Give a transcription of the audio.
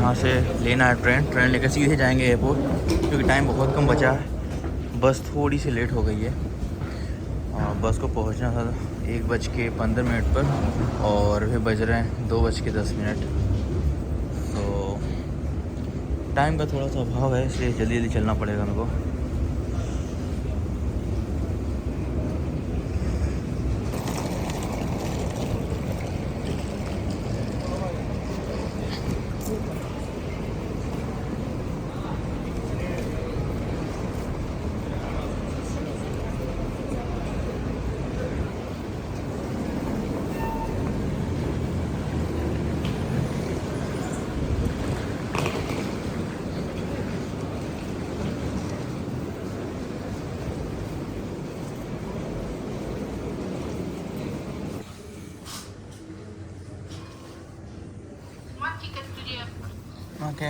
वहाँ से लेना है ट्रेन लेकर सीधे जाएंगे एयरपोर्ट, क्योंकि टाइम बहुत कम बचा है। बस थोड़ी सी लेट हो गई है। बस को पहुँचना था 1:15 पर और अभी बज रहे हैं 2:10। तो टाइम का थोड़ा सा अभाव है, इसलिए जल्दी जल्दी चलना पड़ेगा मेरे को। ओके